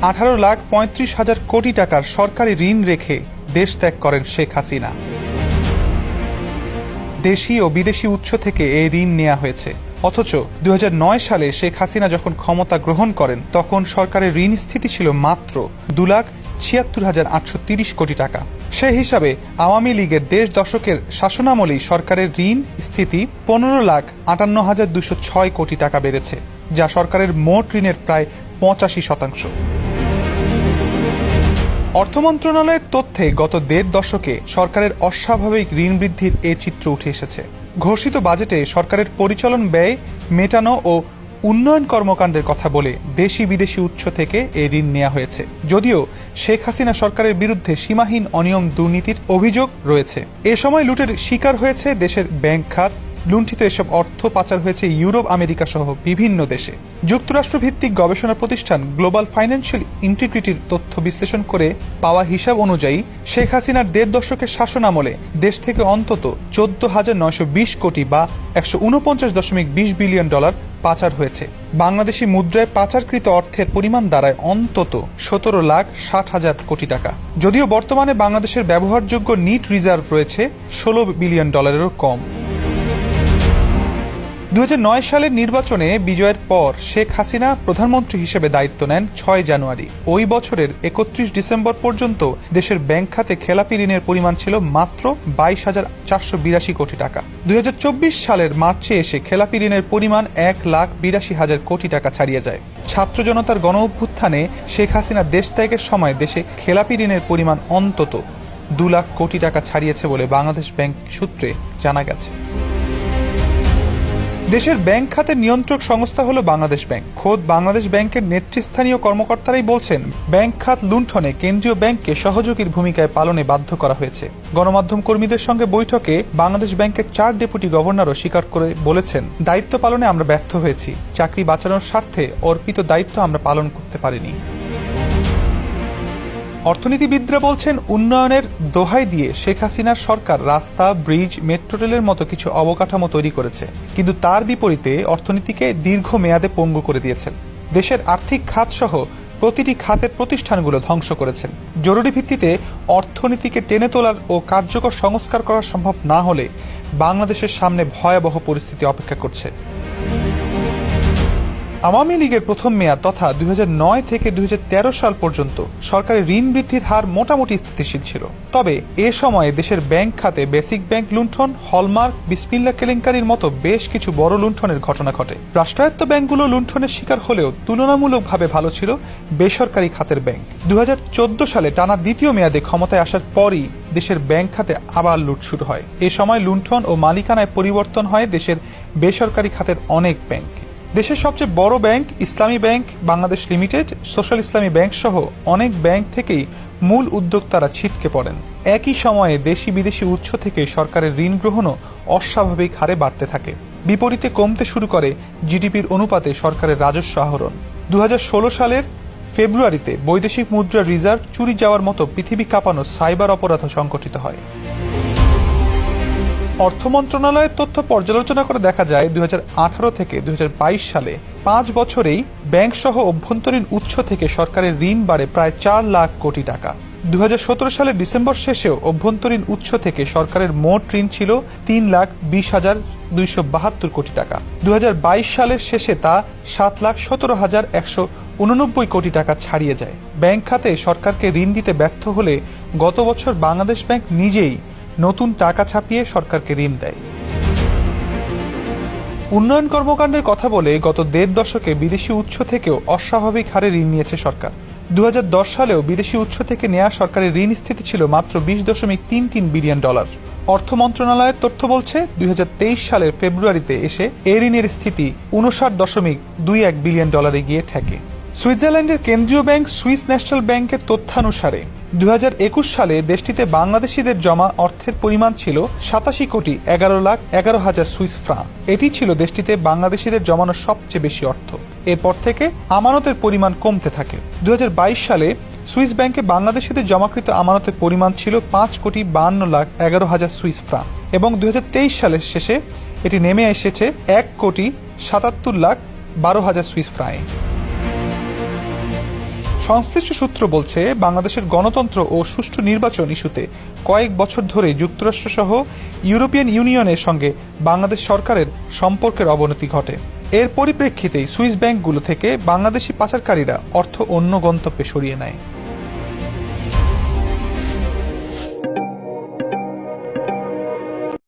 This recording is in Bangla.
18,35,000 কোটি টাকার সরকারি ঋণ রেখে দেশ ত্যাগ করেন শেখ হাসিনা। দেশি ও বিদেশি উৎস থেকে এই ঋণ নেওয়া হয়েছে। অথচ 2009 সালে শেখ হাসিনা যখন ক্ষমতা গ্রহণ করেন তখন সরকারের ঋণ স্থিতি ছিল মাত্র 2,76,830 কোটি টাকা। সেই হিসাবে আওয়ামী লীগের 10 দশকের শাসনামলেই সরকারের ঋণ স্থিতি 15,58,206 কোটি টাকা বেড়েছে, যা সরকারের মোট ঋণের প্রায় 85%। অর্থ মন্ত্রণালয়ের তথ্যে গত 1.5 দশকে সরকারের অস্বাভাবিক ঋণ বৃদ্ধির এ চিত্র উঠে এসেছে। ঘোষিত বাজেটে সরকারের পরিচালন ব্যয় মেটানো ও উন্নয়ন কর্মকাণ্ডের কথা বলে দেশি বিদেশি উৎস থেকে এই ঋণ নেওয়া হয়েছে। যদিও শেখ হাসিনা সরকারের বিরুদ্ধে সীমাহীন অনিয়ম দুর্নীতির অভিযোগ রয়েছে। এ সময় লুটের শিকার হয়েছে দেশের ব্যাংক খাত। লুণ্ঠিত এসব অর্থ পাচার হয়েছে ইউরোপ, আমেরিকা সহ বিভিন্ন দেশে। যুক্তরাষ্ট্রভিত্তিক গবেষণা প্রতিষ্ঠান গ্লোবাল ফাইন্যান্সিয়াল ইন্টিগ্রিটির তথ্য বিশ্লেষণ করে পাওয়া হিসাব অনুযায়ী শেখ হাসিনার 1.5 দশকের শাসনামলে দেশ থেকে অন্তত 14,920 কোটি বা $149.20 বিলিয়ন পাচার হয়েছে। বাংলাদেশি মুদ্রায় পাচারকৃত অর্থের পরিমাণ দাঁড়ায় অন্তত 17,60,000 কোটি টাকা। যদিও বর্তমানে বাংলাদেশের ব্যবহারযোগ্য নিট রিজার্ভ রয়েছে $16 বিলিয়ন কম। 2009 সালের নির্বাচনে বিজয়ের পর শেখ হাসিনা প্রধানমন্ত্রী হিসেবে দায়িত্ব নেন 6 জানুয়ারি। ওই বছরের 31 ডিসেম্বর পর্যন্ত দেশের ব্যাংক খাতে খেলাপি ঋণের পরিমাণ ছিল মাত্র 22,482 কোটি টাকা। 2024 সালের মার্চে এসে খেলাপি ঋণের পরিমাণ 1,82,000 কোটি টাকা ছাড়িয়ে যায়। ছাত্র জনতার গণ অভ্যুত্থানে শেখ হাসিনা দেশ ত্যাগের সময় দেশে খেলাপি ঋণের পরিমাণ অন্তত 2 লাখ কোটি টাকা ছাড়িয়েছে বলে বাংলাদেশ ব্যাংক সূত্রে জানা গেছে। দেশের ব্যাংক খাতের নিয়ন্ত্রক সংস্থা হলো বাংলাদেশ ব্যাংক। খোদ বাংলাদেশ ব্যাংকের নেতৃস্থানীয় কর্মকর্তারাই বলছেন, ব্যাংক খাত লুণ্ঠনে কেন্দ্রীয় ব্যাংককে সহযোগীর ভূমিকায় পালনে বাধ্য করা হয়েছে। গণমাধ্যম কর্মীদের সঙ্গে বৈঠকে বাংলাদেশ ব্যাংকের 4 ডেপুটি গভর্নরও স্বীকার করে বলেছেন, দায়িত্ব পালনে আমরা ব্যর্থ হয়েছি। চাকরি বাঁচানোর স্বার্থে অর্পিত দায়িত্ব আমরা পালন করতে পারিনি। অর্থনীতিবিদরা বলছেন, উন্নয়নের দোহাই দিয়ে শেখ হাসিনার সরকার রাস্তা, ব্রিজ, মেট্রো রেলের মতো কিছু অবকাঠামো তৈরি করেছে, কিন্তু তার বিপরীতে অর্থনীতিকে দীর্ঘমেয়াদে পঙ্গু করে দিয়েছেন। দেশের আর্থিক খাত সহ প্রতিটি খাতের প্রতিষ্ঠানগুলো ধ্বংস করেছেন। জরুরি ভিত্তিতে অর্থনীতিকে টেনে তোলার ও কার্যকর সংস্কার করা সম্ভব না হলে বাংলাদেশের সামনে ভয়াবহ পরিস্থিতি অপেক্ষা করছে। আওয়ামী লীগের প্রথম মেয়াদ তথা 2009 থেকে 2013 সাল পর্যন্ত সরকারের ঋণ বৃদ্ধির হার মোটামুটি স্থিতিশীল ছিল। তবে এ সময়ে দেশের ব্যাংক খাতে বেসিক ব্যাংক লুণ্ঠন, হলমার্ক, বিসমিল্লাহ কেলেঙ্কারির মতো বেশ কিছু বড় লুণ্ঠনের ঘটনা ঘটে। রাষ্ট্রায়ত্ত ব্যাংকগুলো লুণ্ঠনের শিকার হলেও তুলনামূলকভাবে ভালো ছিল বেসরকারি খাতের ব্যাংক। 2014 সালে টানা দ্বিতীয় মেয়াদে ক্ষমতায় আসার পরই দেশের ব্যাংক খাতে আবার লুট শুরু হয়। এ সময় লুণ্ঠন ও মালিকানায় পরিবর্তন হয় দেশের বেসরকারি খাতের অনেক ব্যাংক। দেশের সবচেয়ে বড় ব্যাংক ইসলামী ব্যাংক বাংলাদেশ লিমিটেড, সোশ্যাল ইসলামী ব্যাংক সহ অনেক ব্যাংক থেকেই মূল উদ্যোক্তারা ছিটকে পড়েন। একই সময়ে দেশি বিদেশি উৎস থেকে সরকারের ঋণ গ্রহণও অস্বাভাবিক হারে বাড়তে থাকে। বিপরীতে কমতে শুরু করে জিডিপির অনুপাতে সরকারের রাজস্ব আহরণ। 2016 সালের ফেব্রুয়ারিতে বৈদেশিক মুদ্রার রিজার্ভ চুরি যাওয়ার মতো পৃথিবী কাঁপানো সাইবার অপরাধ সংঘটিত হয়। অর্থ মন্ত্রণালয়ের তথ্য পর্যালোচনা করে দেখা যায় 2018 থেকে 2022 সালে 5 বছরেই ব্যাংক সহ অভ্যন্তরীণ উৎস থেকে সরকারের ঋণ বাড়ে প্রায় 4 লাখ কোটি টাকা। 2017 সালের ডিসেম্বর শেষেও অভ্যন্তরীণ উৎস থেকে সরকারের মোট ঋণ ছিল 3,20,272 কোটি টাকা। 2022 সালের শেষে তা 7,17,189 কোটি টাকা ছাড়িয়ে যায়। ব্যাংক খাতে সরকারকে ঋণ দিতে ব্যর্থ হলে গত বছর বাংলাদেশ ব্যাংক নিজেই নতুন টাকা ছাপিয়ে সরকারকে ঋণ দেয়। উন্নয়ন কর্মকাণ্ডের কথা বলে গত 1.5 দশকে বিদেশি উৎস থেকেও অস্বাভাবিক হারে ঋণ নিয়েছে সরকার। 2010 সালেও বিদেশি উৎস থেকে নেওয়া সরকারের ঋণ স্থিতি ছিল মাত্র $20.33 বিলিয়ন। অর্থ মন্ত্রণালয়ের তথ্য বলছে 2023 সালের ফেব্রুয়ারিতে এসে এ ঋণের স্থিতি $59.21 বিলিয়ন গিয়ে ঠেকে। সুইজারল্যান্ডের কেন্দ্রীয় ব্যাংক সুইস ন্যাশনাল ব্যাংকের তথ্যানুসারে 2021 সালে দেশটিতে বাংলাদেশিদের জমা অর্থের পরিমাণ ছিল 87,11,11,000 সুইস ফ্রাঙ্ক। এটি ছিল দেশটিতে বাংলাদেশিদের জমানো সবচেয়ে বেশি অর্থ। এরপর থেকে আমানতের পরিমাণ কমতে থাকে। 2022 সালে সুইস ব্যাংকে বাংলাদেশিদের জমাকৃত আমানতের পরিমাণ ছিল 5,52,11,000 সুইস ফ্রাঙ্ক এবং 2023 সালের শেষে এটি নেমে এসেছে 1,77,12,000 সুইস ফ্রাঙ্কে। সংশ্লিষ্ট সূত্র বলছে, বাংলাদেশের গণতন্ত্র ও সুষ্ঠু নির্বাচন ইস্যুতে কয়েক বছর ধরে যুক্তরাষ্ট্রসহ ইউরোপিয়ান ইউনিয়নের সঙ্গে বাংলাদেশ সরকারের সম্পর্কের অবনতি ঘটে। এর পরিপ্রেক্ষিতেই সুইস ব্যাংকগুলো থেকে বাংলাদেশি পাচারকারীরা অর্থ অন্য গন্তব্যে সরিয়ে নেয়।